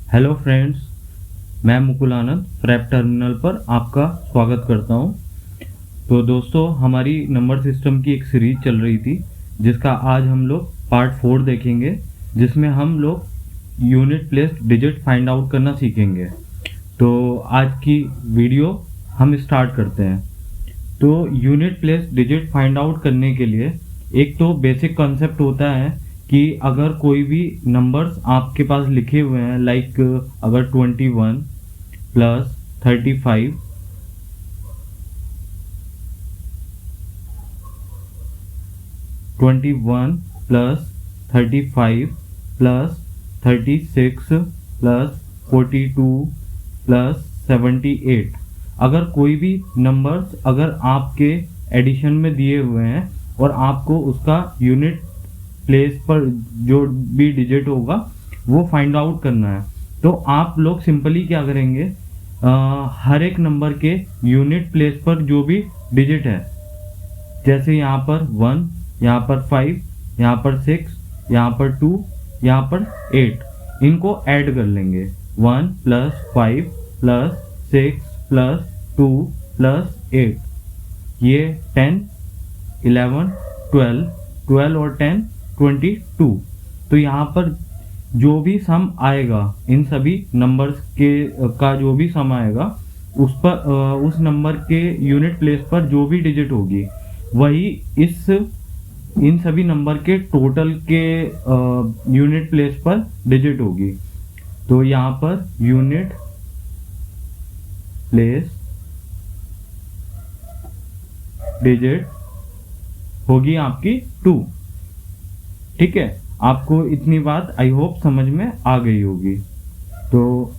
Hello friends, मैं मुकुल आनंद prep terminal पर आपका स्वागत करता हूं। तो दोस्तों, हमारी नंबर सिस्टम की एक सीरीज चल रही थी जिसका आज हम लोग पार्ट 4 देखेंगे, जिसमें हम लोग unit place digit find out करना सीखेंगे। तो आज की वीडियो हम स्टार्ट करते हैं। तो unit place digit find out करने के लिए एक तो बेसिक कॉन्सेप्ट होता है कि अगर कोई भी नंबर्स आपके पास लिखे हुए हैं, लाइक अगर 21 plus 35 21 plus 35 plus 36 plus 42 plus 78, अगर कोई भी नंबर्स अगर आपके एडिशन में दिए हुए हैं और आपको उसका यूनिट प्लेस पर जो भी डिजिट होगा वो फाइंड आउट करना है, तो आप लोग सिंपली क्या करेंगे, हर एक नंबर के यूनिट प्लेस पर जो भी डिजिट है, जैसे यहाँ पर 1, यहाँ पर 5, यहाँ पर 6, यहाँ पर 2, यहाँ पर 8, इनको ऐड कर लेंगे। 1 प्लस 5 प्लस 6 प्लस 2 प्लस 8, ये 10, 11, 12 और 10 22। तो यहाँ पर जो भी सम आएगा, इन सभी नंबर्स के का जो भी सम आएगा, उस पर उस नंबर के यूनिट प्लेस पर जो भी डिजिट होगी वही इन सभी नंबर के टोटल के यूनिट प्लेस पर डिजिट होगी। तो यहाँ पर यूनिट प्लेस डिजिट होगी आपकी 2। ठीक है, आपको इतनी बात आई होप समझ में आ गई होगी। तो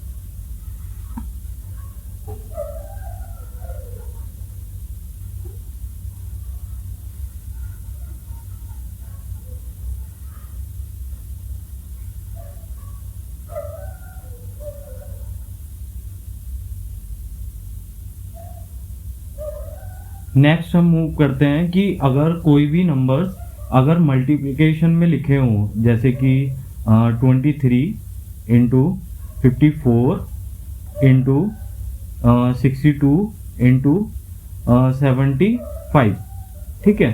नेक्स्ट हम मूव करते हैं कि अगर कोई भी नंबर्स अगर मल्टीप्लिकेशन में लिखे हों, जैसे कि 23 इंटू 54 इंटू 62 इंटू 75, ठीक है।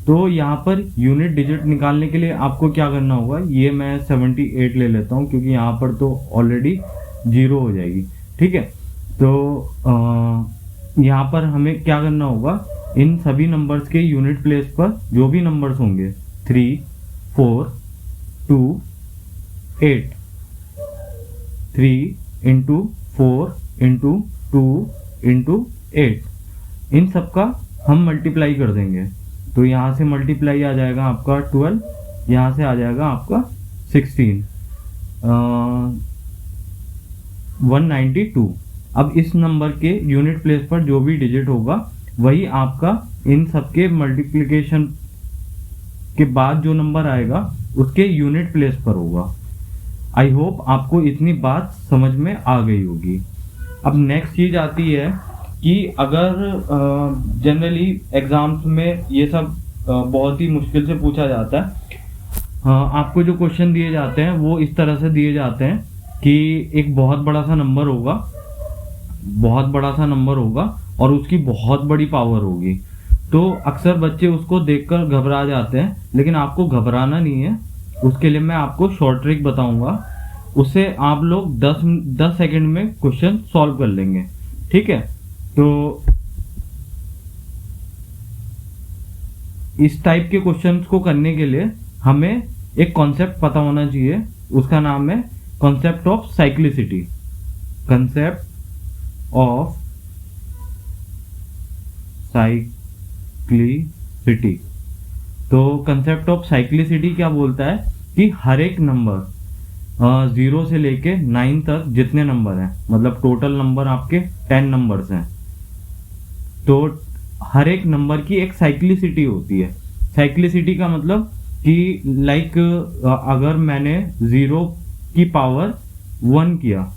तो यहाँ पर यूनिट डिजिट निकालने के लिए आपको क्या करना होगा, ये मैं 78 ले लेता हूँ क्योंकि यहाँ पर तो ऑलरेडी 0 हो जाएगी। ठीक है, तो यहाँ पर हमें क्या करना होगा, इन सभी नंबर्स के यूनिट प्लेस पर जो भी नंबर्स होंगे 3, 4, 2, 8, 3 इंटू 4 इंटू 2 इंटू 8, इन सब का हम मल्टीप्लाई कर देंगे। तो यहाँ से मल्टीप्लाई आ जाएगा आपका 12, यहाँ से आ जाएगा आपका 16, 192। अब इस नंबर के यूनिट प्लेस पर जो भी डिजिट होगा वही आपका इन सबके मल्टीप्लिकेशन के बाद जो नंबर आएगा उसके यूनिट प्लेस पर होगा। आई होप आपको इतनी बात समझ में आ गई होगी। अब नेक्स्ट चीज आती है कि अगर जनरली एग्जाम्स में ये सब बहुत ही मुश्किल से पूछा जाता है। आपको जो क्वेश्चन दिए जाते हैं वो इस तरह से दिए जाते हैं कि एक बहुत बड़ा सा नंबर होगा और उसकी बहुत बड़ी पावर होगी। तो अक्सर बच्चे उसको देखकर घबरा जाते हैं, लेकिन आपको घबराना नहीं है। उसके लिए मैं आपको शॉर्ट ट्रिक बताऊंगा, उससे आप लोग 10 सेकंड में क्वेश्चन सॉल्व कर लेंगे। ठीक है, तो इस टाइप के क्वेश्चंस को करने के लिए हमें एक कॉन्सेप्ट पता होना चाहिए, उसका नाम है concept of cyclicity. Concept of cyclicity. तो कंसेप्ट ऑफ साइक्लिसिटी क्या बोलता है कि हर एक नंबर 0 से लेके 9 तक जितने नंबर हैं, मतलब टोटल नंबर आपके 10 नंबर्स हैं, तो हर एक नंबर की एक साइक्लिसिटी होती है। साइक्लिसिटी का मतलब कि लाइक अगर मैंने 0 की पावर 1 किया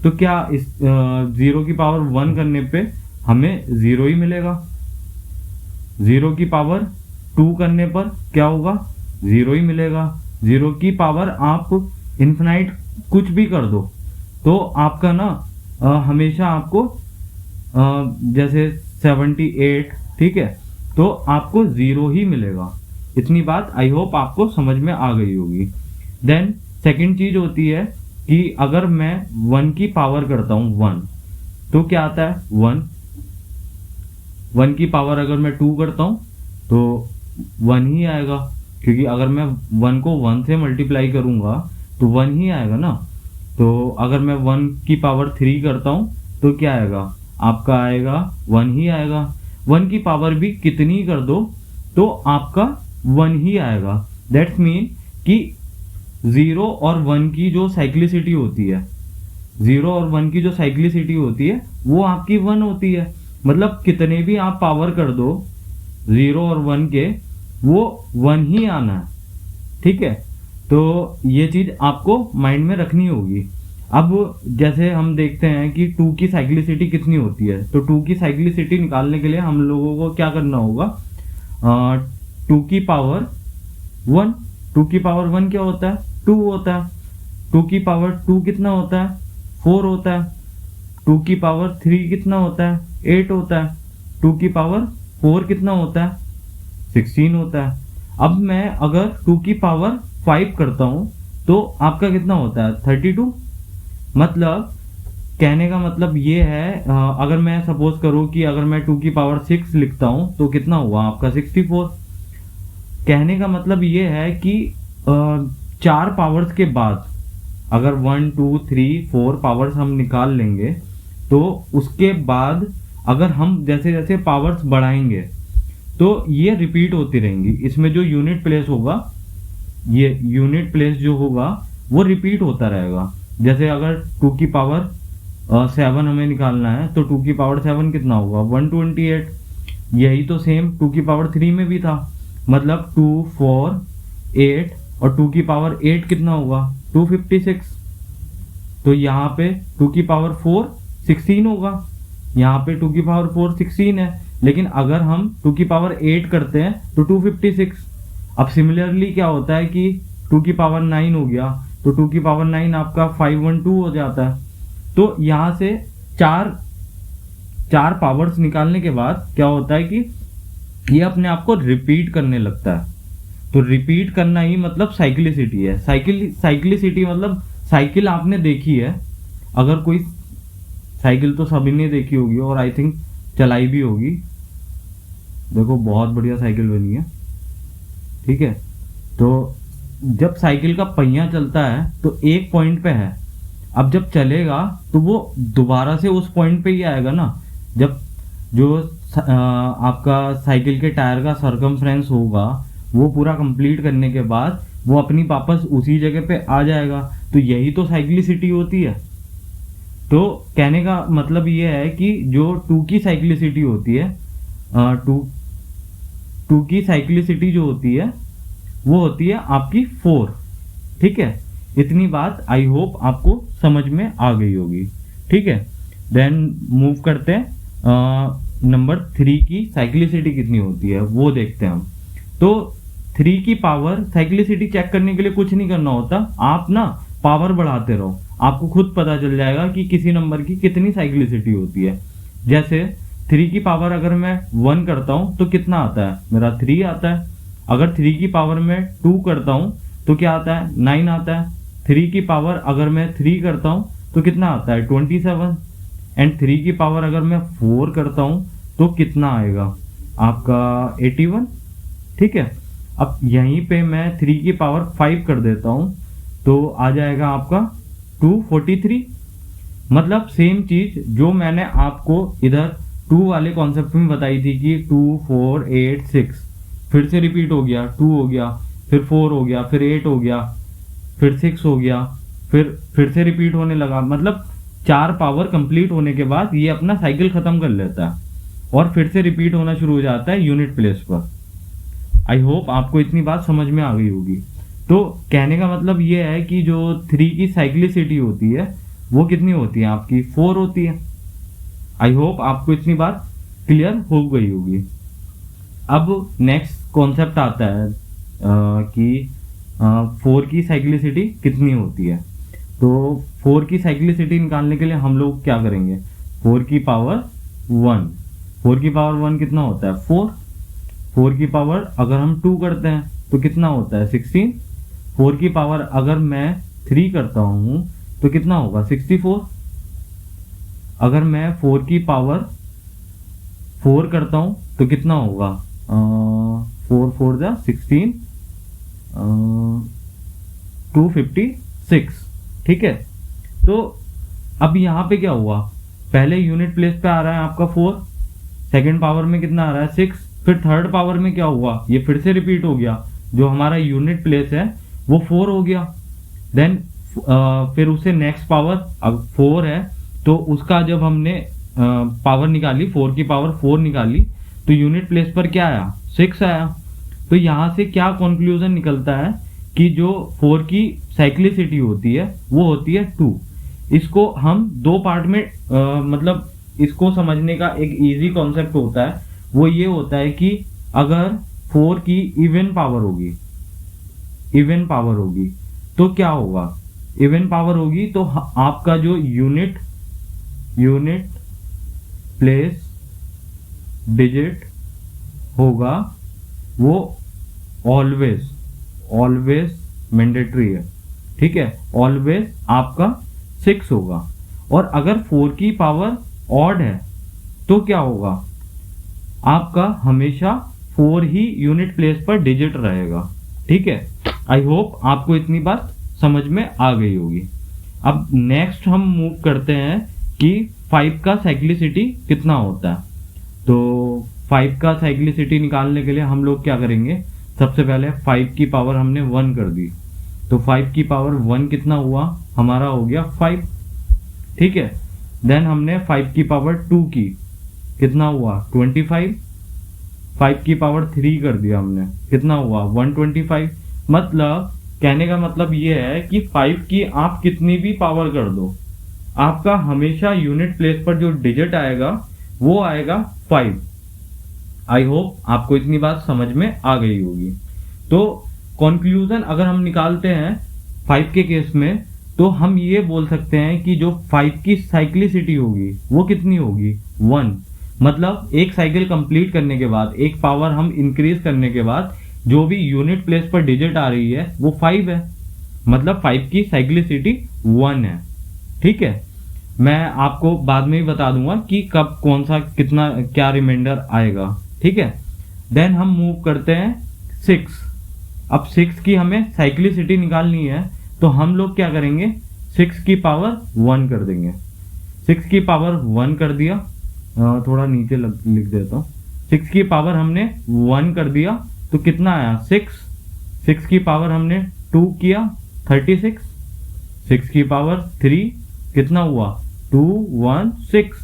तो क्या इस 0 की पावर 1 करने पे हमें 0 ही मिलेगा। 0 की पावर 2 करने पर क्या होगा, 0 ही मिलेगा। 0 की पावर आप इन्फिनाइट कुछ भी कर दो, तो आपका ना हमेशा आपको जैसे 78, ठीक है, तो आपको 0 ही मिलेगा। इतनी बात आई होप आपको समझ में आ गई होगी। देन सेकंड चीज होती है कि अगर मैं 1 की पावर करता हूँ 1, तो क्या आता है 1। 1 की पावर अगर मैं 2 करता हूँ तो 1 ही आएगा, क्योंकि अगर मैं 1 को 1 से मल्टीप्लाई करूंगा तो 1 ही आएगा ना। तो अगर मैं 1 की पावर 3 करता हूँ तो क्या आएगा, आपका आएगा 1 ही आएगा। 1 की पावर भी कितनी कर दो तो आपका 1 ही आएगा। दैट्स मीन कि 0 और 1 की जो साइक्लिसिटी होती है, 0 और 1 की जो साइक्लिसिटी होती है वो आपकी 1 होती है। मतलब कितने भी आप पावर कर दो 0 और 1 के, वो 1 ही आना है, ठीक है। तो ये चीज आपको माइंड में रखनी होगी। अब जैसे हम देखते हैं कि 2 की साइक्लिसिटी कितनी होती है, तो 2 की साइक्लिसिटी निकालने के लिए हम लोगों को क्या करना होगा, 2 की पावर 1, 2 की पावर 1 क्या होता है, 2 होता है। 2 की पावर 2 कितना होता है, 4 होता है। 2 की पावर 3 कितना होता है, 8 होता है। 2 की पावर 4 कितना होता है, 16 होता है। अब मैं अगर 2 की पावर 5 करता हूं तो आपका कितना होता है, 32। मतलब कहने का मतलब ये है, अगर मैं सपोज करूं कि अगर मैं 2 की पावर 6 लिखता हूं तो कितना हुआ आपका 64। कहने का मतलब ये है कि 4 पावर्स के बाद अगर 1 2 3 4 पावर्स हम निकाल लेंगे, तो उसके बाद अगर हम जैसे जैसे पावर्स बढ़ाएंगे तो ये रिपीट होती रहेंगी। इसमें जो यूनिट प्लेस होगा, ये यूनिट प्लेस जो होगा वो रिपीट होता रहेगा। जैसे अगर 2 की पावर 7 हमें निकालना है तो 2 की पावर 7 कितना होगा, 128। यही तो सेम 2 की पावर 3 में भी था। मतलब 2 4 8 और 2 की पावर 8 कितना होगा, 256। तो यहाँ पे 2 की पावर 4 16 होगा, यहाँ पे 2 की पावर 4 16 है। लेकिन अगर हम 2 की पावर 8 करते हैं तो 256। अब सिमिलरली क्या होता है कि 2 की पावर 9 हो गया तो 2 की पावर 9 आपका 512 हो जाता है। तो यहाँ से चार पावर्स निकालने के बाद क्या होता है कि ये अपने आप को रिपीट करने लगता है। तो रिपीट करना ही मतलब साइक्लिसिटी है। साइक्लिसिटी मतलब साइकिल आपने देखी है, अगर कोई साइकिल तो सभी ने देखी होगी और आई थिंक चलाई भी होगी। देखो बहुत बढ़िया साइकिल बनी है, ठीक है। तो जब साइकिल का पहिया चलता है तो एक पॉइंट पे है, अब जब चलेगा तो वो दोबारा से उस पॉइंट पे ही आएगा ना। जब जो आपका साइकिल के टायर का सरकमफ्रेंस होगा वो पूरा कंप्लीट करने के बाद वो अपनी वापस उसी जगह पे आ जाएगा। तो यही तो साइक्लिसिटी होती है। तो कहने का मतलब ये है कि जो 2 की साइक्लिसिटी होती है, 2 की साइक्लिसिटी जो होती है वो होती है आपकी 4, ठीक है। इतनी बात आई होप आपको समझ में आ गई होगी, ठीक है। देन मूव करते हैं नंबर 3 की साइक्लिसिटी कितनी होती है वो देखते हैं हम। तो 3 की पावर साइक्लिसिटी चेक करने के लिए कुछ नहीं करना होता, आप ना पावर बढ़ाते रहो, आपको खुद पता चल जाएगा कि किसी नंबर की कितनी साइक्लिसिटी होती है। जैसे 3 की पावर अगर मैं 1 करता हूं तो कितना आता है, मेरा 3 आता है। अगर 3 की पावर में 2 करता हूं तो क्या आता है, 9 आता है। 3 की पावर अगर मैं 3 करता हूं तो कितना आता है, 27। एंड 3 की पावर अगर मैं 4 करता हूं तो कितना आएगा आपका 81, ठीक है। अब यहीं पे मैं 3 की पावर 5 कर देता हूं तो आ जाएगा आपका 243। मतलब सेम चीज जो मैंने आपको इधर 2 वाले कॉन्सेप्ट में बताई थी कि 2 4 8 6 फिर से रिपीट हो गया, 2 हो गया, फिर 4 हो गया, फिर 8 हो गया, फिर 6 हो गया, फिर से रिपीट होने लगा। मतलब 4 पावर कंप्लीट होने के बाद ये अपना साइकिल खत्म कर लेता है और फिर से रिपीट होना शुरू हो जाता है यूनिट प्लेस पर। आई होप आपको इतनी बात समझ में आ गई होगी। तो कहने का मतलब ये है कि जो 3 की साइक्लिसिटी होती है वो कितनी होती है आपकी, 4 होती है। आई होप आपको इतनी बात क्लियर हो गई होगी। अब नेक्स्ट कॉन्सेप्ट आता है कि 4 की साइक्लिसिटी कितनी होती है। तो 4 की साइक्लिसिटी निकालने के लिए हम लोग क्या करेंगे, 4 की पावर 1, 4 की पावर 1 कितना होता है 4, 4 की पावर अगर हम 2 करते हैं तो कितना होता है 16, 4 की पावर अगर मैं 3 करता हूँ तो कितना होगा 64, अगर मैं 4 की पावर 4 करता हूँ तो कितना होगा 4 4 जा 16, 256, ठीक है। तो अब यहाँ पे क्या हुआ, पहले यूनिट प्लेस पे आ रहा है आपका 4, सेकंड पावर में कितना आ रहा है 6, फिर थर्ड पावर में क्या हुआ, ये फिर से रिपीट हो गया, जो हमारा यूनिट प्लेस है वो 4 हो गया। देन फिर उसे नेक्स्ट पावर, अब 4 है तो उसका जब हमने पावर निकाली, 4 की पावर 4 निकाली तो यूनिट प्लेस पर क्या आया 6 आया। तो यहाँ से क्या कंक्लूजन निकलता है कि जो 4 की साइक्लिसिटी होती है वो होती है 2। इसको हम दो पार्ट में मतलब इसको समझने का एक इजी कॉन्सेप्ट होता है, वो ये होता है कि अगर 4 की इवन पावर होगी तो क्या होगा, इवन पावर होगी तो आपका जो यूनिट प्लेस डिजिट होगा वो ऑलवेज मैंडेटरी है, ठीक है, ऑलवेज आपका 6 होगा। और अगर 4 की पावर ऑड है तो क्या होगा, आपका हमेशा 4 ही यूनिट प्लेस पर डिजिट रहेगा, ठीक है। आई होप आपको इतनी बात समझ में आ गई होगी। अब नेक्स्ट हम मूव करते हैं कि 5 का साइक्लिसिटी कितना होता है। तो 5 का साइक्लिसिटी निकालने के लिए हम लोग क्या करेंगे, सबसे पहले 5 की पावर हमने 1 कर दी, तो 5 की पावर 1 कितना हुआ, हमारा हो गया 5, ठीक है। देन हमने 5 की पावर 2 की, कितना हुआ 25, 5 की पावर 3 कर दिया हमने, कितना हुआ 125। मतलब कहने का मतलब ये है कि 5 की आप कितनी भी पावर कर दो, आपका हमेशा यूनिट प्लेस पर जो डिजिट आएगा वो आएगा 5। आई होप आपको इतनी बात समझ में आ गई होगी। तो कंक्लूजन अगर हम निकालते हैं 5 के केस में, तो हम ये बोल सकते हैं कि जो 5 की साइक्लिसिटी होगी वो कितनी होगी 1। मतलब एक साइकिल कंप्लीट करने के बाद, एक पावर हम इंक्रीज करने के बाद जो भी यूनिट प्लेस पर डिजिट आ रही है वो 5 है, मतलब 5 की साइक्लिसिटी 1 है, ठीक है। मैं आपको बाद में ही बता दूंगा कि कब कौन सा कितना क्या रिमाइंडर आएगा, ठीक है। देन हम मूव करते हैं 6। अब 6 की हमें साइक्लिसिटी निकालनी है, तो हम लोग क्या करेंगे, 6 की पावर 1 कर देंगे। 6 की पावर 1 कर दिया, थोड़ा नीचे लिख देता हूँ, 6 की पावर हमने 1 कर दिया तो कितना आया 6। 6 की पावर हमने 2 किया 36, 6 की पावर 3 कितना हुआ 216।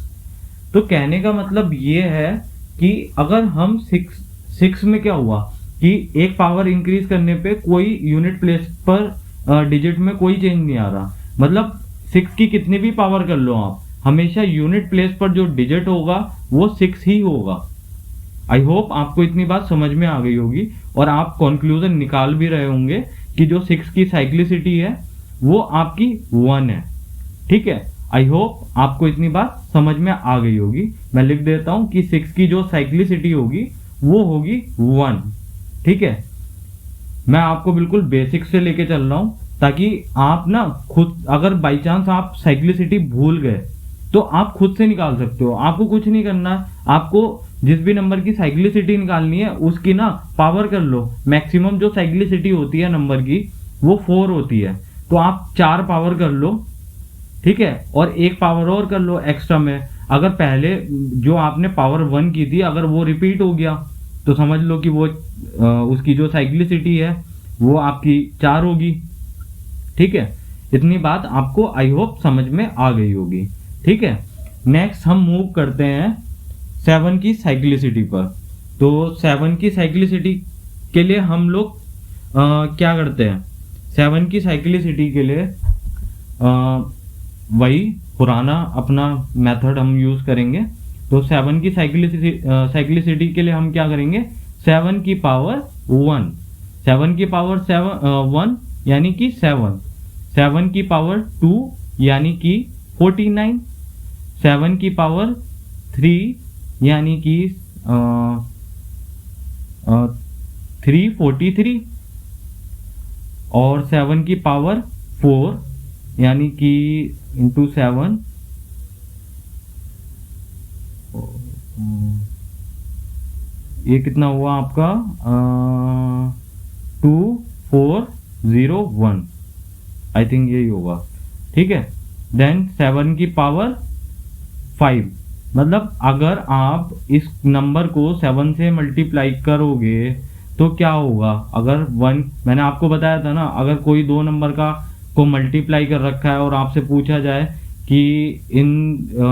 तो कहने का मतलब ये है कि अगर हम 6 में क्या हुआ कि एक पावर इंक्रीज करने पे कोई यूनिट प्लेस पर डिजिट में कोई चेंज नहीं आ रहा, मतलब 6 की कितनी भी पावर कर लो आप, हमेशा यूनिट प्लेस पर जो डिजिट होगा वो 6 ही होगा। आई होप आपको इतनी बात समझ में आ गई होगी और आप कंक्लूजन निकाल भी रहे होंगे कि जो 6 की साइक्लिसिटी है वो आपकी 1 है, ठीक है। आई होप आपको इतनी बात समझ में आ गई होगी। मैं लिख देता हूं कि 6 की जो साइक्लिसिटी होगी वो होगी 1, ठीक है। मैं आपको बिल्कुल बेसिक से लेके चल रहा हूं ताकि आप ना खुद, अगर बाई चांस आप साइक्लिसिटी भूल गए तो आप खुद से निकाल सकते हो। आपको कुछ नहीं करना, आपको जिस भी नंबर की साइक्लिसिटी निकालनी है उसकी ना पावर कर लो। मैक्सिमम जो साइक्लिसिटी होती है नंबर की वो 4 होती है, तो आप 4 पावर कर लो, ठीक है, और एक पावर और कर लो एक्स्ट्रा में। अगर पहले जो आपने पावर 1 की थी अगर वो रिपीट हो गया तो समझ लो कि वो उसकी जो साइक्लिसिटी है वो आपकी 4 होगी, ठीक है। इतनी बात आपको आई होप समझ में आ गई होगी, ठीक है। नेक्स्ट हम मूव करते हैं 7 की साइक्लिसिटी पर। तो 7 की साइक्लिसिटी के लिए हम लोग क्या करते हैं, 7 की साइक्लिसिटी के लिए वही पुराना अपना मेथड हम यूज करेंगे। तो 7 की साइक्लिसिटी के लिए हम क्या करेंगे, 7 की पावर 1, 7 की पावर 1 यानी कि 7, 7 की पावर 2 यानी कि 49, 7 की पावर 3 यानी कि 343, और 7 की पावर 4 यानी कि इंटू 7, ये कितना हुआ आपका 2401, आई थिंक यही होगा। ठीक है, देन 7 की पावर 5, मतलब अगर आप इस नंबर को 7 से मल्टीप्लाई करोगे तो क्या होगा। अगर 1, मैंने आपको बताया था ना, अगर कोई दो नंबर को मल्टीप्लाई कर रखा है और आपसे पूछा जाए कि इन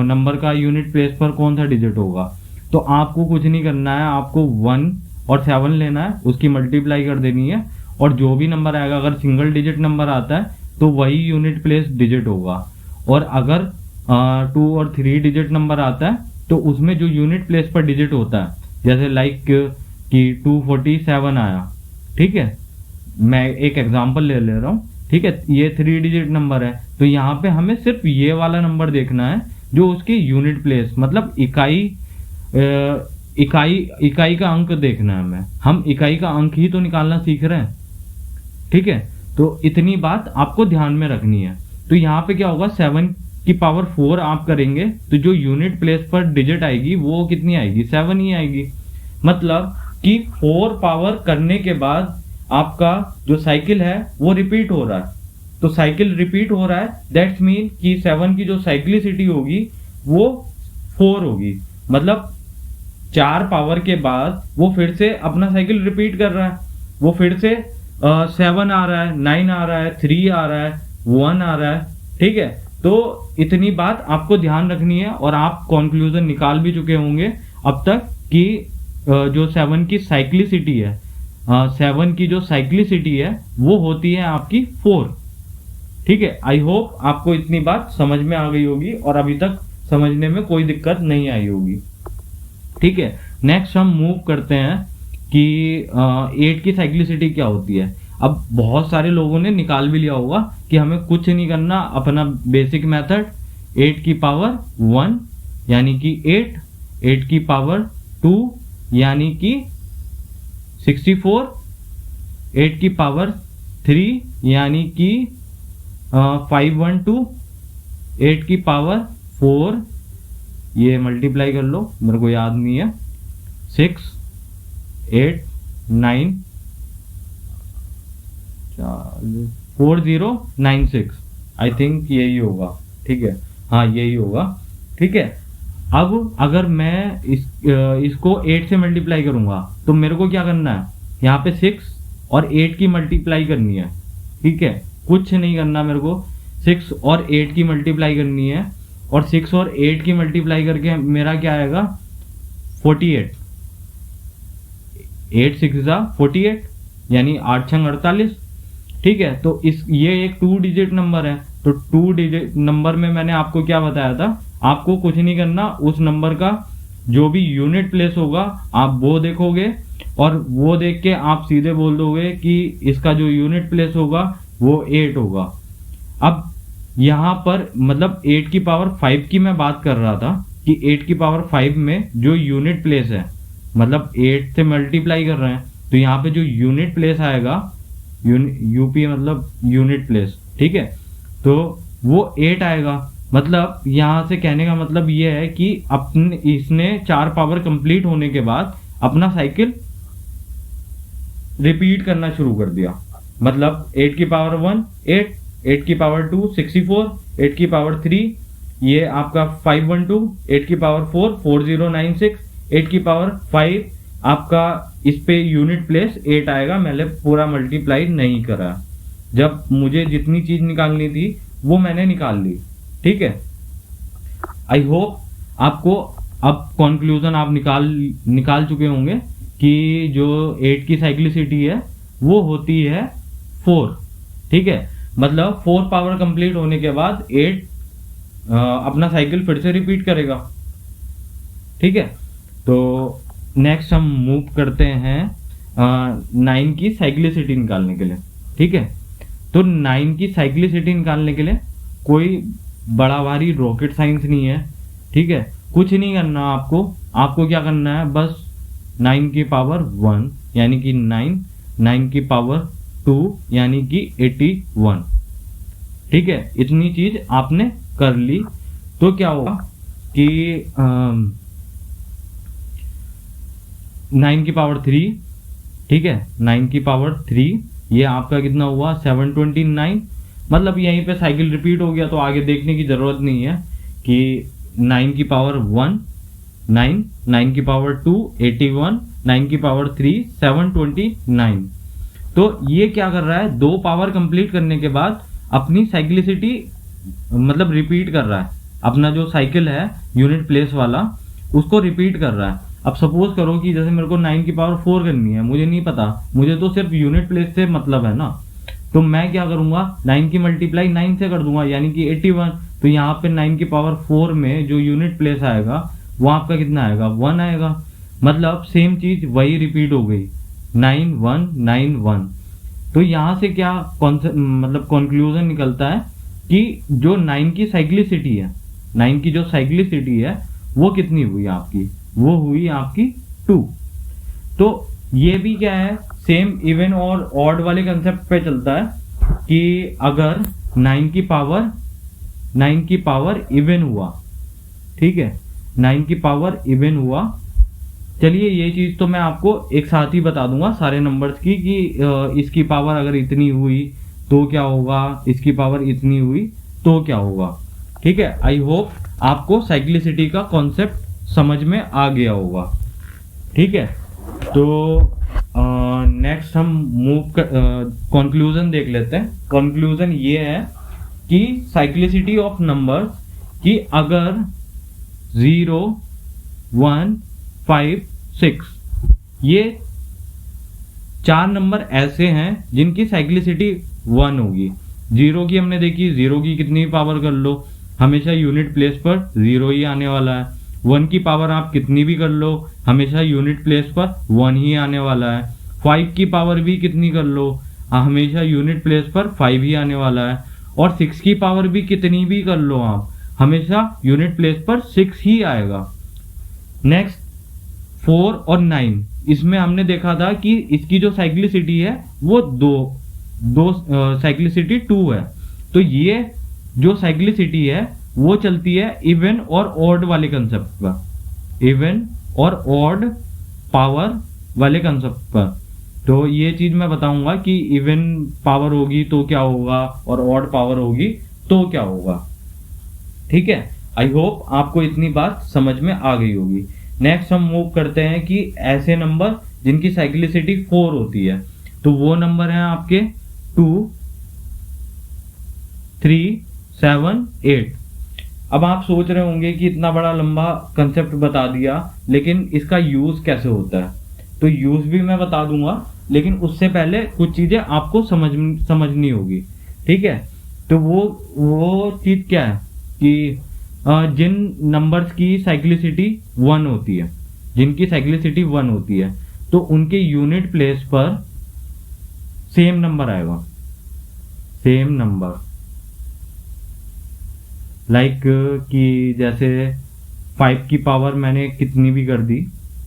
नंबर का यूनिट प्लेस पर कौन सा डिजिट होगा, तो आपको कुछ नहीं करना है, आपको 1 और 7 लेना है, उसकी मल्टीप्लाई कर देनी है, और जो भी नंबर आएगा, अगर सिंगल डिजिट नंबर आता है तो वही यूनिट प्लेस डिजिट होगा, और अगर 2 और 3 डिजिट नंबर आता है तो उसमें जो यूनिट प्लेस पर डिजिट होता है, जैसे लाइक कि 247 आया। ठीक है, मैं एक एग्जांपल ले रहा हूँ। ठीक है, ये 3 डिजिट नंबर है, तो यहाँ पे हमें सिर्फ ये वाला नंबर देखना है जो उसकी यूनिट प्लेस, मतलब इकाई का अंक देखना है हमें। हम इकाई का अंक ही तो निकालना सीख रहे हैं। ठीक है, तो इतनी बात आपको ध्यान में रखनी है। तो यहाँ पे क्या होगा, 7 की पावर 4 आप करेंगे तो जो यूनिट प्लेस पर डिजिट आएगी वो कितनी आएगी, 7 ही आएगी। मतलब कि 4 पावर करने के बाद आपका जो साइकिल है वो रिपीट हो रहा है, तो साइकिल रिपीट हो रहा है, दैट्स मीन कि 7 की जो साइक्लिसिटी होगी वो 4 होगी। मतलब 4 पावर के बाद वो फिर से अपना साइकिल रिपीट कर रहा है, वो फिर से 7 आ रहा है, 9 आ रहा है, 3 आ रहा है, 1 आ रहा है। ठीक है, तो इतनी बात आपको ध्यान रखनी है, और आप कंक्लूजन निकाल भी चुके होंगे अब तक कि जो 7 की साइक्लिसिटी है, 7 की जो साइक्लिसिटी है वो होती है आपकी 4। ठीक है, आई होप आपको इतनी बात समझ में आ गई होगी और अभी तक समझने में कोई दिक्कत नहीं आई होगी। ठीक है, नेक्स्ट हम मूव करते हैं कि 8 की साइक्लिसिटी क्या होती है। अब बहुत सारे लोगों ने निकाल भी लिया होगा कि हमें कुछ नहीं करना, अपना बेसिक मेथड 8 की पावर 1 यानी कि 8, 8 की पावर 2 यानी कि 64, 8 की पावर 3 यानी कि 512, 8 की पावर 4, ये मल्टीप्लाई कर लो, मेरे को याद नहीं है, 6, 8, 9, 4096, आई थिंक यही होगा। ठीक है, हाँ यही होगा। ठीक है, अब अगर मैं इसको 8 से मल्टीप्लाई करूंगा तो मेरे को क्या करना है, यहाँ पे 6 और 8 की मल्टीप्लाई करनी है। ठीक है, कुछ नहीं करना, मेरे को 6 और 8 की मल्टीप्लाई करनी है, और 6 और 8 की मल्टीप्लाई करके मेरा क्या आएगा 48, 8 6 48 यानी 8 छंग 48। ठीक है, तो ये एक 2 डिजिट नंबर है, तो 2 डिजिट नंबर में मैंने आपको क्या बताया था, आपको कुछ नहीं करना, उस नंबर का जो भी यूनिट प्लेस होगा आप वो देखोगे, और वो देख के आप सीधे बोल दोगे कि इसका जो यूनिट प्लेस होगा वो 8 होगा। अब यहाँ पर मतलब 8 की पावर 5 की मैं बात कर रहा था कि 8 की पावर 5 में जो यूनिट प्लेस है, मतलब 8 से मल्टीप्लाई कर रहे हैं, तो यहाँ पे जो यूनिट प्लेस आएगा, यूपी मतलब यूनिट प्लेस। ठीक है, तो वो 8 आएगा। मतलब यहाँ से कहने का मतलब ये है कि इसने 4 पावर कंप्लीट होने के बाद अपना साइकिल रिपीट करना शुरू कर दिया। मतलब 8 की पावर 1 8, 8 की पावर 2 64, 8 की पावर 3 ये आपका 512, 8 की पावर 4 4096, 8 की पावर 5 आपका इस पे यूनिट प्लेस 8 आएगा। मैंने पूरा मल्टीप्लाई नहीं करा, जब मुझे जितनी चीज निकालनी थी वो मैंने निकाल ली। ठीक है, आई होप आपको अब कंक्लूजन आप निकाल चुके होंगे कि जो 8 की साइक्लिसिटी है वो होती है 4। ठीक है, मतलब 4 पावर कंप्लीट होने के बाद 8 अपना साइकिल फिर से रिपीट करेगा। ठीक है, तो नेक्स्ट हम मूव करते हैं 9 की साइक्लिसिटी निकालने के लिए। ठीक है, तो 9 की साइक्लिसिटी निकालने के लिए कोई बड़ा भारी रॉकेट साइंस नहीं है, ठीक है। कुछ नहीं करना आपको, आपको क्या करना है, बस 9 की पावर 1 यानी कि 9, 9 की पावर 2 यानी कि 81, ठीक है। इतनी चीज आपने कर ली तो क्या होगा कि 9 की पावर 3, ठीक है, 9 की पावर 3 ये आपका कितना हुआ 729। मतलब यहीं पे साइकिल रिपीट हो गया तो आगे देखने की जरूरत नहीं है कि 9 की पावर 1 9, 9 की पावर 2 81, 9 की पावर 3 729। तो ये क्या कर रहा है, दो पावर कंप्लीट करने के बाद अपनी साइक्लिसिटी मतलब रिपीट कर रहा है, अपना जो साइकिल है यूनिट प्लेस वाला उसको रिपीट कर रहा है। अब सपोज करो कि जैसे मेरे को 9 की पावर 4 करनी है, मुझे नहीं पता, मुझे तो सिर्फ यूनिट प्लेस से मतलब है ना, तो मैं क्या करूंगा 9 की मल्टीप्लाई 9 से कर दूंगा यानी कि 81। तो यहाँ पे 9 की पावर 4 में जो यूनिट प्लेस आएगा वो आपका कितना आएगा 1 आएगा। मतलब सेम चीज वही रिपीट हो गई 9191। तो यहाँ से क्या मतलब कंक्लूजन निकलता है कि जो 9 की साइक्लिसिटी है, 9 की जो साइक्लिसिटी है वो कितनी हुई आपकी, वो हुई आपकी 2। तो ये भी क्या है, सेम इवन और ऑड वाले कंसेप्ट पे चलता है कि अगर 9 की पावर इवन हुआ, ठीक है, 9 की पावर इवन हुआ। चलिए ये चीज तो मैं आपको एक साथ ही बता दूंगा सारे नंबर्स की कि इसकी पावर अगर इतनी हुई तो क्या होगा, इसकी पावर इतनी हुई तो क्या होगा, ठीक है। आई होप आपको साइक्लिसिटी का कॉन्सेप्ट समझ में आ गया होगा, ठीक है। तो नेक्स्ट हम मूव कंक्लूजन देख लेते हैं। कंक्लूजन ये है कि साइक्लिसिटी ऑफ नंबर्स कि अगर 0 1 5 6 ये 4 नंबर ऐसे हैं जिनकी साइक्लिसिटी 1 होगी। 0 की हमने देखी, 0 की कितनी पावर कर लो हमेशा यूनिट प्लेस पर 0 ही आने वाला है। 1 की पावर आप कितनी भी कर लो हमेशा यूनिट प्लेस पर 1 ही आने वाला है। 5 की पावर भी कितनी कर लो हमेशा यूनिट प्लेस पर 5 ही आने वाला है। और 6 की पावर भी कितनी भी कर लो आप हमेशा यूनिट प्लेस पर 6 ही आएगा। नेक्स्ट 4 और 9, इसमें हमने देखा था कि इसकी जो साइक्लिसिटी है वो दो साइक्लिसिटी 2 है। तो ये जो साइक्लिसिटी है वो चलती है इवन और ऑड वाले कंसेप्ट पर, इवन और ऑड पावर वाले कंसेप्ट पर। तो ये चीज मैं बताऊंगा कि इवन पावर होगी तो क्या होगा और ऑड पावर होगी तो क्या होगा, ठीक है। आई होप आपको इतनी बात समझ में आ गई होगी। नेक्स्ट हम मूव करते हैं कि ऐसे नंबर जिनकी साइक्लिसिटी 4 होती है। तो वो नंबर है आपके 2 3 7 8। अब आप सोच रहे होंगे कि इतना बड़ा लंबा कंसेप्ट बता दिया लेकिन इसका यूज कैसे होता है। तो यूज भी मैं बता दूंगा लेकिन उससे पहले कुछ चीजें आपको समझनी होगी, ठीक है। तो वो चीज क्या है कि जिन नंबर्स की साइक्लिसिटी 1 होती है, जिनकी साइक्लिसिटी 1 होती है तो उनके यूनिट प्लेस पर सेम नंबर आएगा, सेम नंबर। लाइक कि जैसे 5 की पावर मैंने कितनी भी कर दी,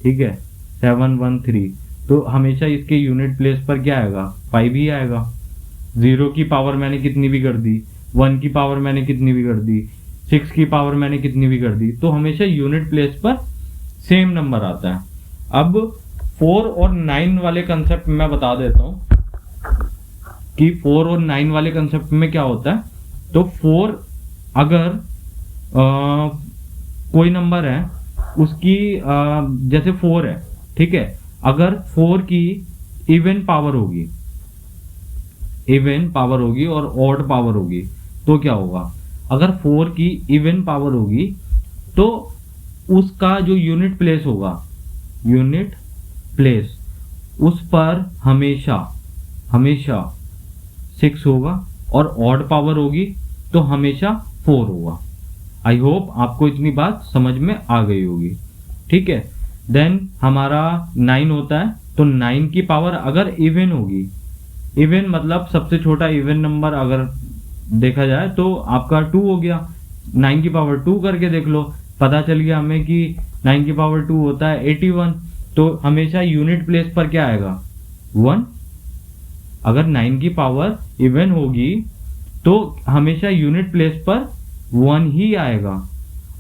ठीक है, 713, तो हमेशा इसके यूनिट प्लेस पर क्या आएगा 5 ही आएगा। 0 की पावर मैंने कितनी भी कर दी, 1 की पावर मैंने कितनी भी कर दी, 6 की पावर मैंने कितनी भी कर दी, तो हमेशा यूनिट प्लेस पर सेम नंबर आता है। अब 4 और 9 वाले कंसेप्ट मैं बता देता हूं कि 4 और 9 वाले कंसेप्ट में क्या होता है। तो 4 अगर कोई नंबर है उसकी जैसे 4 है, ठीक है, अगर 4 की इवन पावर होगी, इवन पावर होगी और ऑड पावर होगी तो क्या होगा। अगर 4 की इवन पावर होगी तो उसका जो यूनिट प्लेस होगा, यूनिट प्लेस उस पर हमेशा 6 होगा और ऑड पावर होगी तो हमेशा 4 होगा। आई होप आपको इतनी बात समझ में आ गई होगी, ठीक है। देन हमारा 9 होता है। तो 9 की पावर अगर इवन होगी, इवन मतलब सबसे छोटा इवन नंबर अगर देखा जाए तो आपका 2 हो गया। 9 की पावर 2 करके देख लो, पता चल गया हमें कि 9 की पावर 2 होता है 81। तो हमेशा यूनिट प्लेस पर क्या आएगा? 1। अगर 9 की पावर इवन होगी तो हमेशा यूनिट प्लेस पर 1 ही आएगा।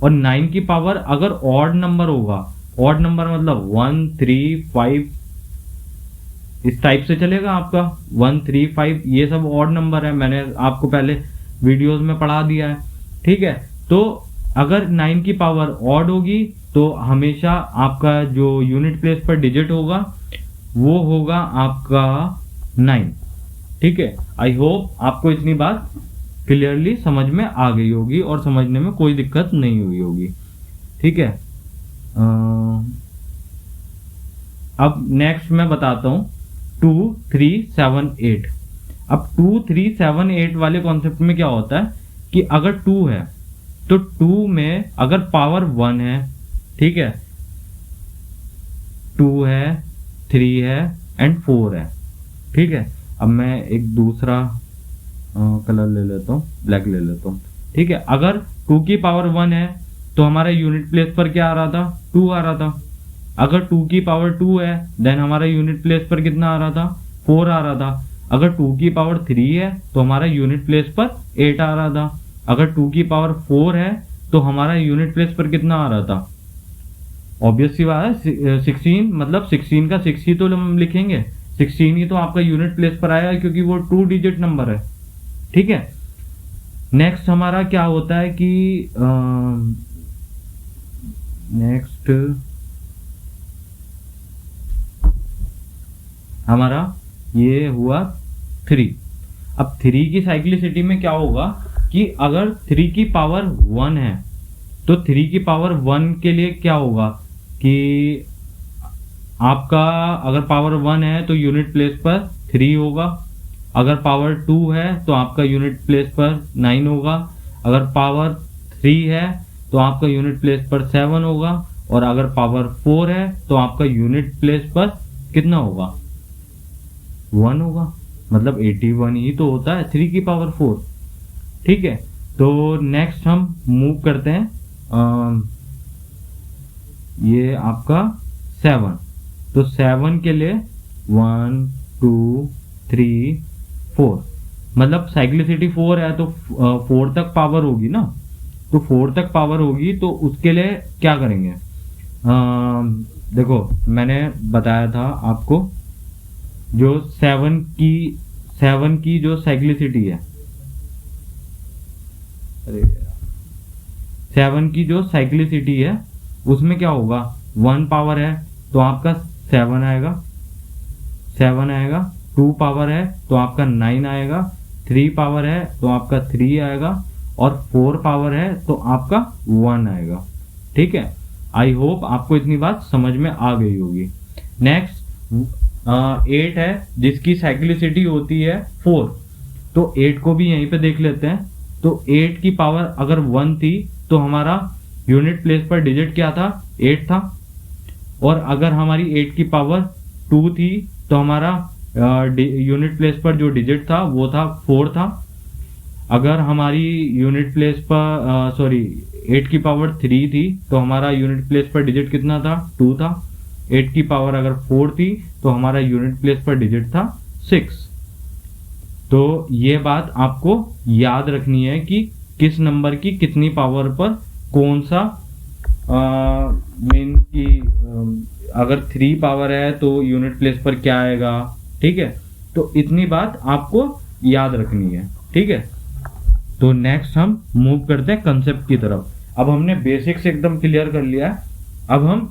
और 9 की पावर अगर ऑड नंबर होगा, ऑड नंबर मतलब 1, 3, 5 इस टाइप से चलेगा आपका। 1, 3, 5 ये सब ऑड नंबर है, मैंने आपको पहले वीडियोस में पढ़ा दिया है, ठीक है। तो अगर 9 की पावर ऑड होगी तो हमेशा आपका जो यूनिट प्लेस पर डिजिट होगा वो होगा आपका 9, ठीक है। आई होप आपको इतनी बात क्लियरली समझ में आ गई होगी और समझने में कोई दिक्कत नहीं हुई होगी, ठीक है। अब नेक्स्ट मैं बताता हूं 2, 3, 7, 8। अब 2, 3, 7, 8 वाले कॉन्सेप्ट में क्या होता है कि अगर 2 है तो 2 में अगर पावर 1 है, ठीक है, 2 है, 3 है एंड 4 है, ठीक है। अब मैं एक दूसरा कलर ले लेता हूँ, ब्लैक ले लेता हूँ, ठीक है। अगर 2 की पावर 1 है तो हमारा यूनिट प्लेस पर क्या आ रहा था? 2 आ रहा था। अगर 2 की पावर 2 है देन हमारा यूनिट प्लेस पर कितना आ रहा था? 4 आ रहा था। अगर 2 की पावर 3 है तो हमारा यूनिट प्लेस पर 8 आ रहा था। अगर 2 की पावर 4 है तो हमारा यूनिट प्लेस पर कितना आ रहा था? ऑब्वियस सी बात है 16, मतलब 16 का 6 ही तो हम लिखेंगे, 16 ही तो आपका यूनिट प्लेस पर आया क्योंकि वो 2 डिजिट नंबर है, ठीक है। नेक्स्ट हमारा क्या होता है कि नेक्स्ट हमारा ये हुआ 3। अब 3 की साइक्लिसिटी में क्या होगा कि अगर 3 की पावर 1 है तो 3 की पावर 1 के लिए क्या होगा कि आपका अगर पावर 1 है तो यूनिट प्लेस पर 3 होगा। अगर पावर 2 है तो आपका यूनिट प्लेस पर 9 होगा। अगर पावर 3 है तो आपका यूनिट प्लेस पर 7 होगा। और अगर पावर 4 है तो आपका यूनिट प्लेस पर कितना होगा? 1 होगा। मतलब 81 ही तो होता है 3 की पावर 4, ठीक है। तो नेक्स्ट हम मूव करते हैं ये आपका 7। तो 7 के लिए 1, 2, 3, 4, मतलब साइक्लिसिटी 4 है तो 4 तक पावर होगी ना। तो 4 तक पावर होगी तो उसके लिए क्या करेंगे? देखो मैंने बताया था आपको जो 7 की जो साइक्लिसिटी है, अरे 7 की जो साइक्लिसिटी है उसमें क्या होगा? 1 पावर है तो आपका 7 आएगा, 7 आएगा। 2 पावर है तो आपका 9 आएगा। 3 पावर है तो आपका 3 आएगा। और 4 पावर है तो आपका 1 आएगा, ठीक है। आई होप आपको इतनी बात समझ में आ गई होगी। नेक्स्ट 8 है जिसकी साइक्लिसिटी होती है 4। तो 8 को भी यहीं पे देख लेते हैं। तो 8 की पावर अगर 1 थी तो हमारा यूनिट प्लेस पर डिजिट क्या था? 8 था। और अगर हमारी 8 की पावर 2 थी तो हमारा यूनिट प्लेस पर जो डिजिट था वो था 4 था। अगर हमारी यूनिट प्लेस पर 8 की पावर 3 थी तो हमारा यूनिट प्लेस पर डिजिट कितना था? 2 था। 8 की पावर अगर 4 थी तो हमारा यूनिट प्लेस पर डिजिट था 6। तो ये बात आपको याद रखनी है कि किस नंबर की कितनी पावर पर कौन सा मीन की अगर 3 पावर है तो यूनिट प्लेस पर क्या आएगा, ठीक है। तो इतनी बात आपको याद रखनी है, ठीक है। तो नेक्स्ट हम मूव करते हैं कंसेप्ट की तरफ। अब हमने बेसिक्स एकदम क्लियर कर लिया है। अब हम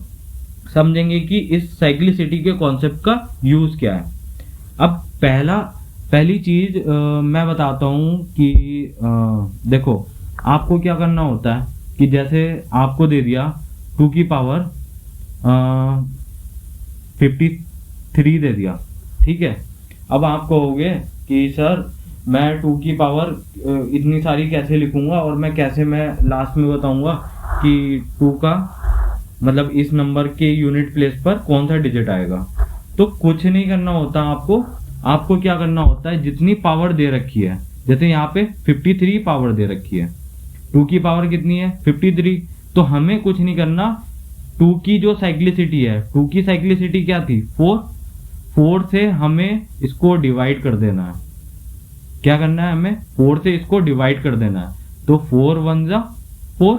समझेंगे कि इस साइक्लिसिटी के कॉन्सेप्ट का यूज क्या है। अब पहली चीज मैं बताता हूं कि देखो आपको क्या करना होता है कि जैसे आपको दे दिया 2 की पावर 53 दे दिया, ठीक है। अब आप कहोगे कि सर मैं 2 की पावर इतनी सारी कैसे लिखूंगा और मैं लास्ट में बताऊंगा कि 2 का मतलब इस नंबर के यूनिट प्लेस पर कौन सा डिजिट आएगा। तो कुछ नहीं करना होता आपको, आपको क्या करना होता है, जितनी पावर दे रखी है, जैसे यहाँ पे 53 पावर दे रखी है, 2 की पावर कितनी है 53, तो हमें कुछ नहीं करना, 2 की जो साइक्लिसिटी है, 2 की साइक्लिसिटी क्या थी 4 से हमें इसको डिवाइड कर देना है। क्या करना है, हमें 4 से इसको डिवाइड कर देना है, तो 4 1 जा 4,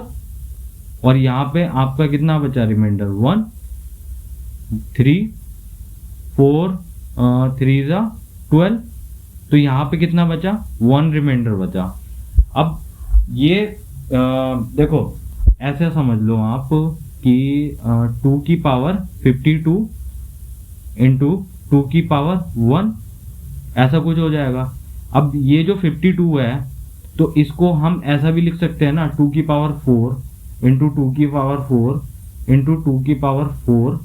और यहाँ पे आपका कितना बचा रिमाइंडर 1 3 4 3 जा 12, तो यहाँ पे कितना बचा 1 रिमाइंडर बचा। अब ये देखो ऐसे समझ लो आप कि 2 की पावर 52 इंटू 2 की पावर 1, ऐसा कुछ हो जाएगा। अब ये जो 52 है तो इसको हम ऐसा भी लिख सकते हैं ना, 2 की पावर 4 इंटू 2 की पावर 4 इंटू 2 की पावर 4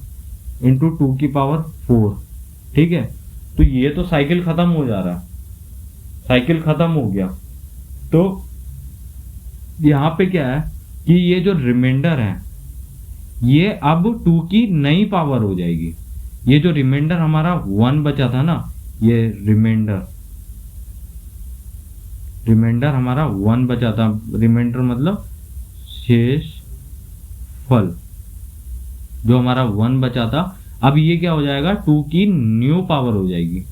इंटू 2 की पावर 4, ठीक है। तो ये तो साइकिल खत्म हो जा रहा है, साइकिल खत्म हो गया। तो यहाँ पे क्या है कि ये जो रिमाइंडर है ये अब 2 की नई पावर हो जाएगी। ये जो रिमाइंडर हमारा 1 बचा था ना, ये रिमाइंडर हमारा 1 बचा था, रिमाइंडर मतलब शेष फल जो हमारा 1 बचा था, अब ये क्या हो जाएगा 2 की न्यू पावर हो जाएगी,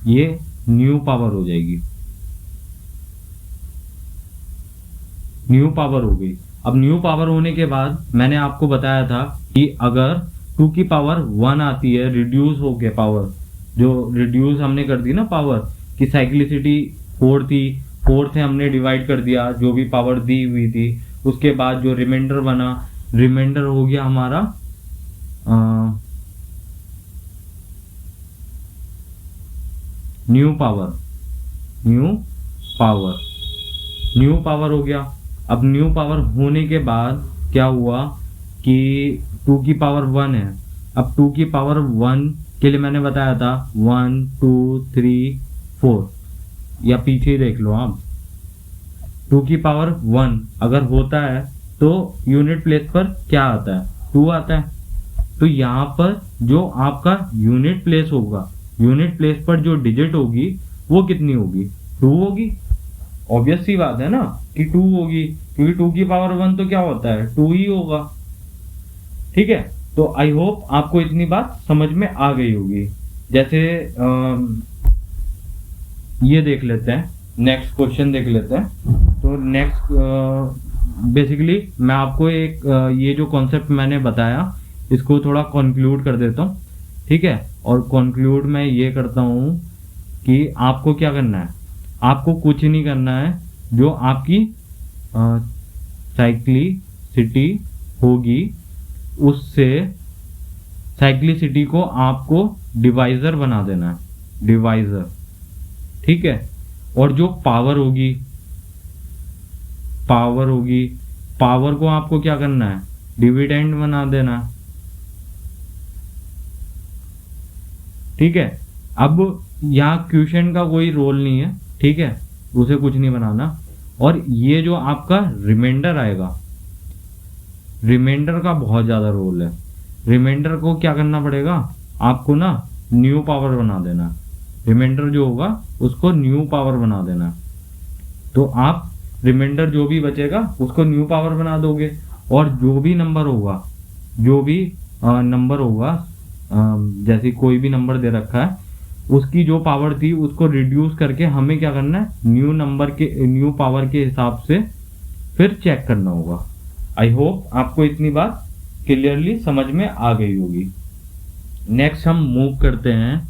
ये न्यू पावर हो जाएगी, न्यू पावर हो गई। अब न्यू पावर होने के बाद मैंने आपको बताया था कि अगर 2 की पावर 1 आती है रिड्यूस होके, पावर जो रिड्यूस हमने कर दी ना पावर की, साइक्लिसिटी 4 थी, 4 से हमने डिवाइड कर दिया जो भी पावर दी हुई थी, उसके बाद जो रिमाइंडर बना, रिमाइंडर हो गया हमारा न्यू पावर हो गया। अब न्यू पावर होने के बाद क्या हुआ कि 2 की पावर 1 है, अब 2 की पावर 1 के लिए मैंने बताया था 1 2 3 4, या पीछे देख लो आप, 2 की पावर 1 अगर होता है तो यूनिट प्लेस पर क्या आता है 2 आता है। तो यहाँ पर जो आपका यूनिट प्लेस होगा, यूनिट प्लेस पर जो डिजिट होगी वो कितनी होगी 2 होगी। ऑब्वियस सी बात है ना कि 2 होगी, क्योंकि 2 की पावर 1 तो क्या होता है 2 ही होगा, ठीक है। तो आई होप आपको इतनी बात समझ में आ गई होगी। जैसे ये देख लेते हैं, नेक्स्ट क्वेश्चन देख लेते हैं। तो नेक्स्ट बेसिकली मैं आपको एक ये जो कॉन्सेप्ट मैंने बताया इसको थोड़ा कंक्लूड कर देता हूँ, ठीक है। और कंक्लूड मैं ये करता हूँ कि आपको क्या करना है, आपको कुछ नहीं करना है, जो आपकी साइक्लिसिटी होगी उससे साइक्लिसिटी को आपको डिवाइजर बना देना है, डिवाइजर, ठीक है। और जो पावर होगी पावर को आपको क्या करना है डिविडेंड बना देना है, ठीक है। अब यहाँ क्वेश्चन का कोई रोल नहीं है, ठीक है, उसे कुछ नहीं बनाना। और ये जो आपका रिमाइंडर आएगा, रिमाइंडर का बहुत ज़्यादा रोल है। रिमाइंडर को क्या करना पड़ेगा आपको ना, न्यू पावर बना देना, रिमाइंडर जो होगा उसको न्यू पावर बना देना। तो आप रिमाइंडर जो भी बचेगा उसको न्यू पावर बना दोगे, और जो भी नंबर होगा जैसे कोई भी नंबर दे रखा है उसकी जो पावर थी उसको रिड्यूस करके हमें क्या करना है न्यू पावर के हिसाब से फिर चेक करना होगा। आई होप आपको इतनी बात क्लियरली समझ में आ गई होगी। नेक्स्ट हम मूव करते हैं,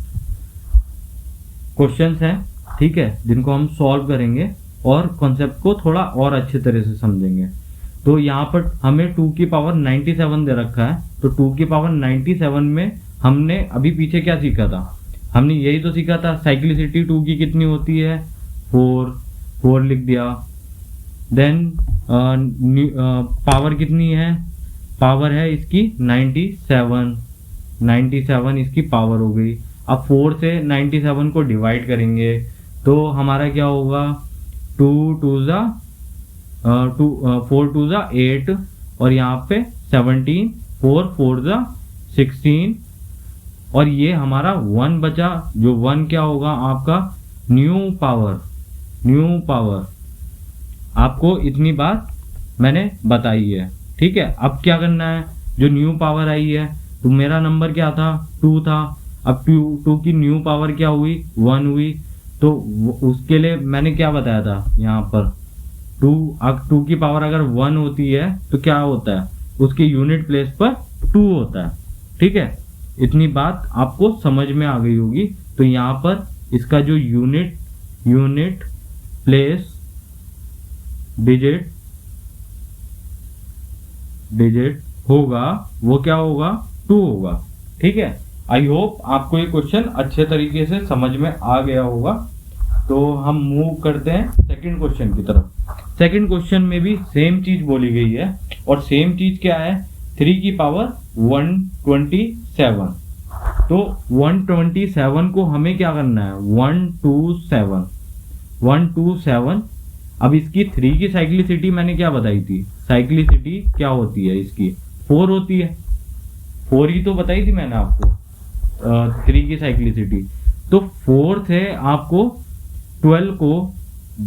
क्वेश्चंस हैं, ठीक है, जिनको हम सॉल्व करेंगे और कॉन्सेप्ट को थोड़ा और अच्छे तरह से समझेंगे। तो यहाँ पर हमें 2 की पावर 97 दे रखा है, तो 2 की पावर 97 में हमने अभी पीछे क्या सीखा था, हमने यही तो सीखा था साइक्लिसिटी 2 की कितनी होती है 4 लिख दिया। देन पावर कितनी है, पावर है इसकी 97 इसकी पावर हो गई। अब 4 से 97 को डिवाइड करेंगे तो हमारा क्या होगा 4 2 जा 8 और यहाँ पे 17, 4 4 जा 16, और ये हमारा 1 बचा, जो 1 क्या होगा आपका न्यू पावर। आपको इतनी बात मैंने बताई है, ठीक है। अब क्या करना है, जो न्यू पावर आई है, तो मेरा नंबर क्या था 2 था, अब 2 की न्यू पावर क्या हुई 1 हुई, तो उसके लिए मैंने क्या बताया था यहाँ पर 2 की पावर अगर 1 होती है तो क्या होता है, उसके यूनिट प्लेस पर 2 होता है, ठीक है। इतनी बात आपको समझ में आ गई होगी। तो यहाँ पर इसका जो यूनिट प्लेस डिजिट होगा वो क्या होगा 2 होगा, ठीक है। आई होप आपको ये क्वेश्चन अच्छे तरीके से समझ में आ गया होगा। तो हम मूव करते हैं सेकंड क्वेश्चन की तरफ। सेकंड क्वेश्चन में भी सेम चीज बोली गई है, और सेम चीज क्या है 3 की पावर 127। तो 127 को हमें क्या करना है 127। अब इसकी 3 की साइक्लिसिटी मैंने क्या बताई थी, साइक्लिसिटी क्या होती है इसकी 4 होती है, 4 ही तो बताई थी मैंने आपको 3 की साइक्लिसिटी। तो 4 से आपको 12 को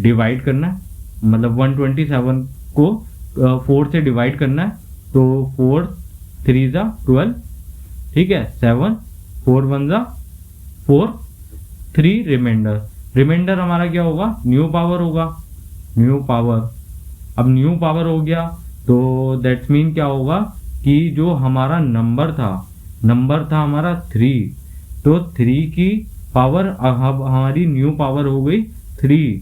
डिवाइड करना है, मतलब 127 को 4 से डिवाइड करना है, तो 4 3 जा 12, ठीक है, 7 4 1 जा 4, 3 रिमाइंडर हमारा क्या होगा न्यू पावर होगा, न्यू पावर। अब न्यू पावर हो गया तो दैट्स मीन क्या होगा कि जो हमारा नंबर था हमारा 3, तो 3 की पावर अब हमारी न्यू पावर हो गई 3,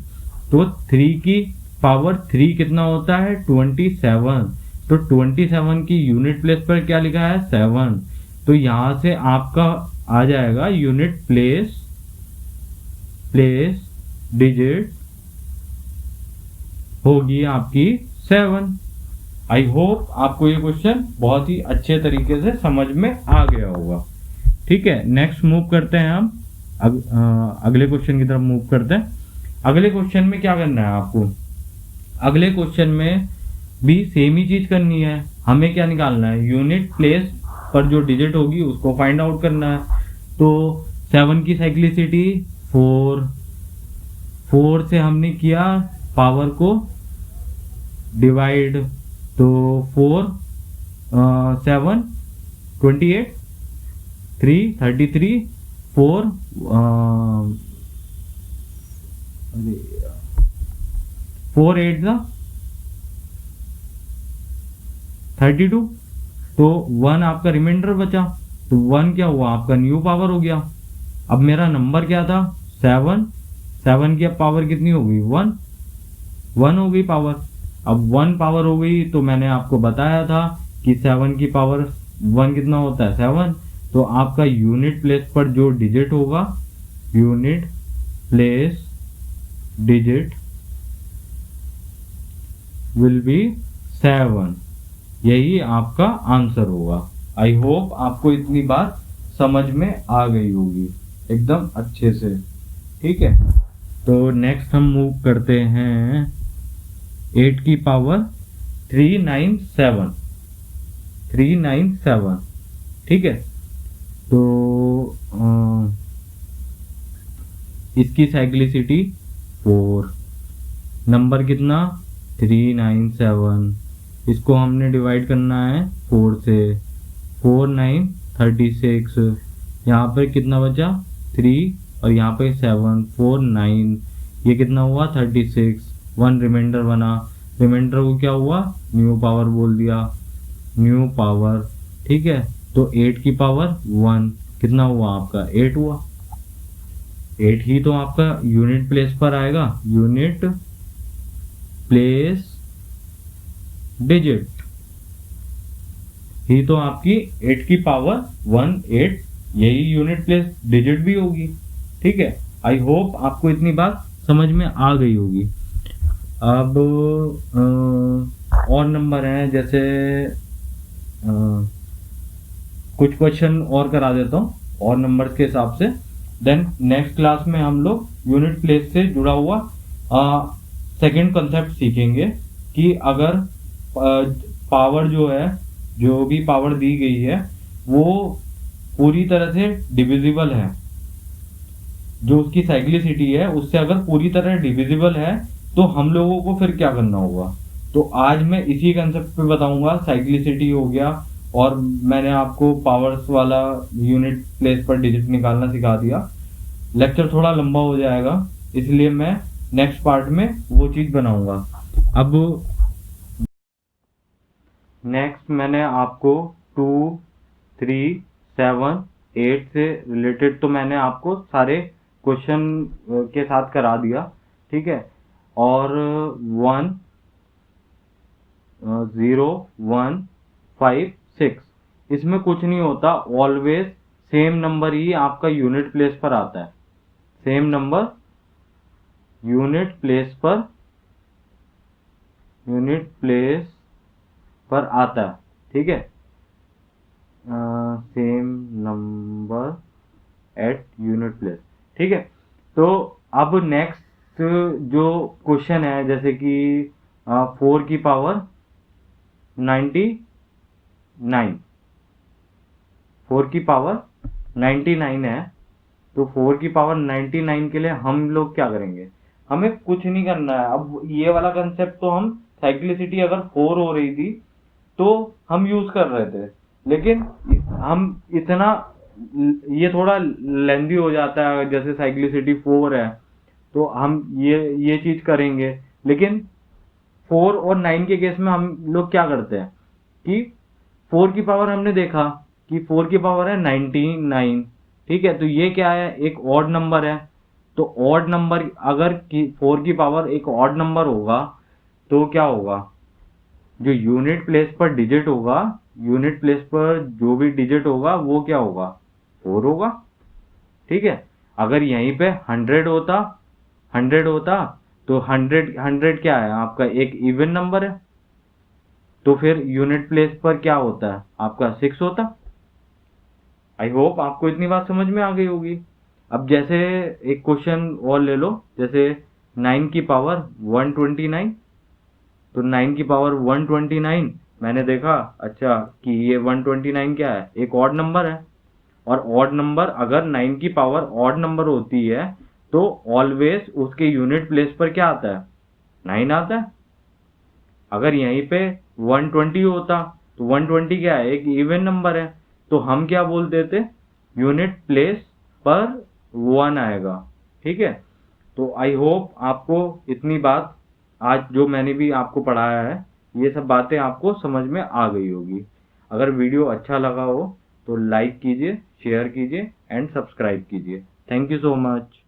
तो 3 की पावर 3 कितना होता है 27। तो 27 की यूनिट प्लेस पर क्या लिखा है 7, तो यहां से आपका आ जाएगा यूनिट प्लेस डिजिट होगी आपकी 7। आई होप आपको ये क्वेश्चन बहुत ही अच्छे तरीके से समझ में आ गया होगा, ठीक है। नेक्स्ट मूव करते हैं हम अगले क्वेश्चन की तरफ मूव करते हैं। अगले क्वेश्चन में क्या करना है आपको, अगले क्वेश्चन में भी सेम ही चीज करनी है। हमें क्या निकालना है यूनिट प्लेस पर जो डिजिट होगी उसको फाइंड आउट करना है। तो 7 की साइक्लिसिटी 4 से हमने किया पावर को डिवाइड, तो 4 7 28 3 33 4 4 8 32, तो 1 आपका रिमाइंडर बचा, तो 1 क्या हुआ आपका न्यू पावर हो गया। अब मेरा नंबर क्या था 7 की अब पावर कितनी हो गई 1 हो गई पावर। अब 1 पावर हो गई तो मैंने आपको बताया था कि 7 की पावर 1 कितना होता है 7, तो आपका यूनिट प्लेस पर जो डिजिट होगा unit place digit will be 7, यही आपका आंसर होगा। आई होप आपको इतनी बात समझ में आ गई होगी एकदम अच्छे से, ठीक है। तो नेक्स्ट हम मूव करते हैं 8 की पावर 397, ठीक है। तो इसकी साइक्लिसिटी 4, नंबर कितना 397, इसको हमने डिवाइड करना है 4 से, 4 9 36, यहाँ पर कितना बचा 3 और यहाँ पे 7 4 9, ये कितना हुआ 36, 1 रिमाइंडर बना, रिमाइंडर को क्या हुआ न्यू पावर बोल दिया, न्यू पावर, ठीक है। तो 8 की पावर 1 कितना हुआ आपका 8 हुआ, 8 ही तो आपका यूनिट प्लेस पर आएगा, यूनिट प्लेस डिजिट ही तो आपकी 8 की पावर 8, यही यूनिट प्लेस डिजिट भी होगी, ठीक है। आई होप आपको इतनी बात समझ में आ गई होगी। अब और नंबर हैं, जैसे कुछ क्वेश्चन और करा देता हूँ और नंबर्स के हिसाब से, देन नेक्स्ट क्लास में हम लोग यूनिट प्लेस से जुड़ा हुआ सेकंड कंसेप्ट सीखेंगे कि अगर पावर जो है, जो भी पावर दी गई है वो पूरी तरह से डिविजिबल है, जो उसकी साइक्लिसिटी है उससे अगर पूरी तरह डिविजिबल है तो हम लोगों को फिर क्या करना होगा। तो आज मैं इसी कंसेप्ट पे बताऊंगा। साइक्लिसिटी हो गया, और मैंने आपको पावर्स वाला यूनिट प्लेस पर डिजिट निकालना सिखा दिया। लेक्चर थोड़ा लंबा हो जाएगा, इसलिए मैं नेक्स्ट पार्ट में वो चीज़ बनाऊंगा। अब नेक्स्ट मैंने आपको 2, 3, 7, 8 से रिलेटेड तो मैंने आपको सारे क्वेश्चन के साथ करा दिया, ठीक है। और 1, 0, 1, 5, 6 इसमें कुछ नहीं होता, ऑलवेज सेम नंबर ही आपका यूनिट प्लेस पर आता है। सेम नंबर यूनिट प्लेस पर आता है, ठीक है। Same number at unit place, ठीक है। तो अब नेक्स्ट जो क्वेश्चन है, जैसे कि 4 की पावर 99, 4 की पावर 99 है। तो 4 की पावर 99 के लिए हम लोग क्या करेंगे, हमें कुछ नहीं करना है। अब ये वाला कंसेप्ट तो हम साइक्लिसिटी अगर 4 हो रही थी तो हम यूज कर रहे थे, लेकिन हम इतना, ये थोड़ा लेंदी हो जाता है। जैसे साइक्लिसिटी 4 है तो हम ये चीज करेंगे, लेकिन 4 और 9 के केस में हम लोग क्या करते हैं कि 4 की पावर हमने देखा कि 4 की पावर है 99, ठीक है। तो ये क्या है, एक ऑड नंबर है। तो ऑड नंबर अगर 4 की पावर एक ऑड नंबर होगा तो क्या होगा, जो यूनिट प्लेस पर डिजिट होगा, यूनिट प्लेस पर जो भी डिजिट होगा वो क्या होगा, 4 होगा, ठीक है। अगर यहीं पे 100 होता तो 100 क्या है आपका, एक इवन नंबर है, तो फिर यूनिट प्लेस पर क्या होता है आपका 6 होता। आई होप आपको इतनी बात समझ में आ गई होगी। अब जैसे एक क्वेश्चन और ले लो, जैसे 9 की पावर 129। तो 9 की पावर 129 मैंने देखा, अच्छा कि ये 129 क्या है, एक ऑड नंबर है। और ऑड नंबर अगर 9 की पावर ऑड नंबर होती है तो ऑलवेज उसके यूनिट प्लेस पर क्या आता है, 9 आता है। अगर यहीं पे 120 होता तो 120 क्या है, एक इवन नंबर है, तो हम क्या बोल देते, यूनिट प्लेस पर 1 आएगा, ठीक है। तो आई होप आपको इतनी बात आज जो मैंने भी आपको पढ़ाया है, ये सब बातें आपको समझ में आ गई होगी। अगर वीडियो अच्छा लगा हो तो लाइक कीजिए, शेयर कीजिए एंड सब्सक्राइब कीजिए। Thank you so much.